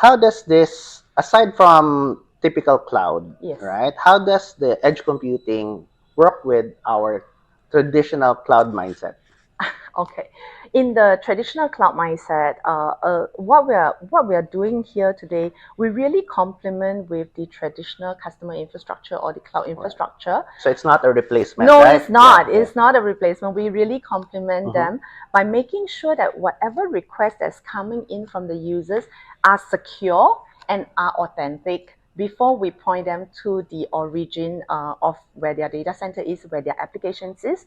How does this, aside from typical cloud, Yes. right? How does the edge computing work with our traditional cloud mindset? Okay, in the traditional cloud mindset, what we are doing here today, we really complement with the traditional customer infrastructure or the cloud infrastructure. So it's not a replacement, No, right? it's not. Yeah. It's not a replacement. We really complement them by making sure that whatever request that's coming in from the users are secure and are authentic before we point them to the origin of where their data center is, where their applications is.